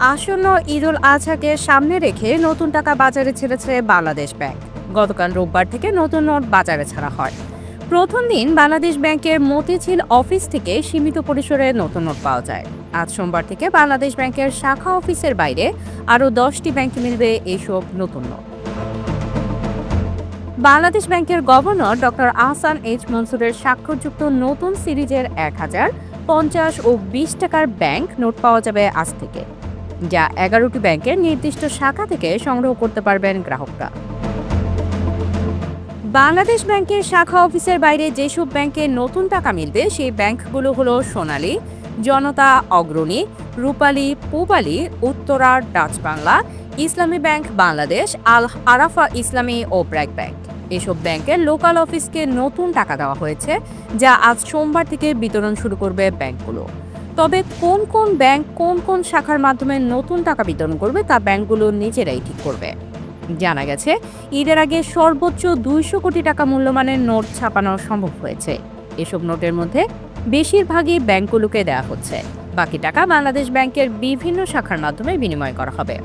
আসন্ন ঈদুল আজহাকে সামনে রেখে নতুন টাকা বাজারে ছেড়েছে বাংলাদেশ ব্যাংক। গতকাল রোববার থেকে নতুন নোট বাজারে ছাড়া হয়। প্রথম দিন বাংলাদেশ ব্যাংকের মতিঝিল অফিস থেকে সীমিত পরিসরে নতুন নোট পাওয়া যায়। আজ সোমবার থেকে বাংলাদেশ ব্যাংকের শাখা অফিসের বাইরে আরও 10টি ব্যাংকে মিলবে এইসব নতুন নোট। বাংলাদেশ ব্যাংকের গভর্নর ডক্টর আহসান এইচ মনসুরের স্বাক্ষরযুক্ত নতুন সিরিজের 1000, 50 ও 20 টাকার ব্যাংক নোট পাওয়া যাবে আজ থেকে, যা 11টি ব্যাংকের নির্দিষ্ট শাখা থেকে সংগ্রহ করতে পারবেন গ্রাহকরা। বাংলাদেশ ব্যাংকের শাখা অফিসের বাইরে যেসব ব্যাংকে নতুন টাকা মিলবে সেই ব্যাংকগুলো হলো সোনালী, জনতা, অগ্রণী, রূপালী, পূবালী, উত্তরা, ডাচ বাংলা, ইসলামী ব্যাংক বাংলাদেশ, আল আরাফা ইসলামী ও ব্র্যাক ব্যাংক। এসব ব্যাংকের লোকাল অফিসকে নতুন টাকা দেওয়া হয়েছে, যা আজ সোমবার থেকে বিতরণ শুরু করবে ব্যাংকগুলো। তবে কোন কোন ব্যাংক কোন কোন শাখার মাধ্যমে নতুন টাকা বিতরণ করবে তা ব্যাংকগুলো নিজেরাই ঠিক করবে। জানা গেছে, ঈদের আগে সর্বোচ্চ 200 কোটি টাকা মূল্যমানের নোট ছাপানো সম্ভব হয়েছে। এসব নোটের মধ্যে বেশিরভাগই ব্যাংকগুলোকে দেওয়া হচ্ছে, বাকি টাকা বাংলাদেশ ব্যাংকের বিভিন্ন শাখার মাধ্যমে বিনিময় করা হবে।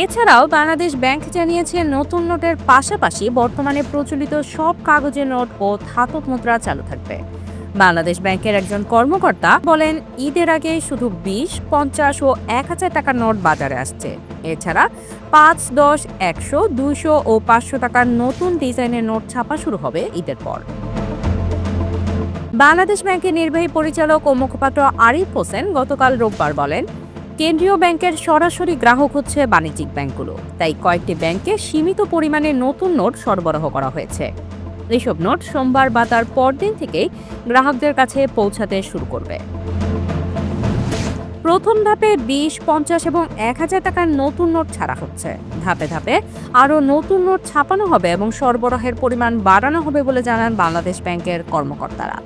এছাড়াও বাংলাদেশ ব্যাংক জানিয়েছে, নতুন নোটের পাশাপাশি বর্তমানে প্রচলিত সব কাগজের নোট ও ধাতব মুদ্রা চালু থাকবে। বাংলাদেশ ব্যাংকের একজন কর্মকর্তা বলেন, ঈদের আগে শুধু 20, 50 ও 1000 টাকার নোট বাজারে আসছে। এছাড়া 5, 10, 100, 200 ও 500 টাকার নতুন ডিজাইনের নোট ছাপা শুরু হবে ঈদের পর। বাংলাদেশ ব্যাংকের নির্বাহী পরিচালক ও মুখপাত্র আরিফ হোসেন গতকাল রোববার বলেন, কেন্দ্রীয় ব্যাংকের সরাসরি গ্রাহক হচ্ছে বাণিজ্যিক ব্যাংকগুলো, তাই কয়েকটি ব্যাংকে সীমিত পরিমাণে নতুন নোট সরবরাহ করা হয়েছে। এসব নোট সোমবার বা তার পরদিন থেকেই গ্রাহকদের কাছে পৌঁছাতে শুরু করবে। প্রথম ধাপে 20, 50 এবং 1000 টাকার নতুন নোট ছাড়া হচ্ছে। ধাপে ধাপে আরও নতুন নোট ছাপানো হবে এবং সরবরাহের পরিমাণ বাড়ানো হবে বলে জানান বাংলাদেশ ব্যাংকের কর্মকর্তারা।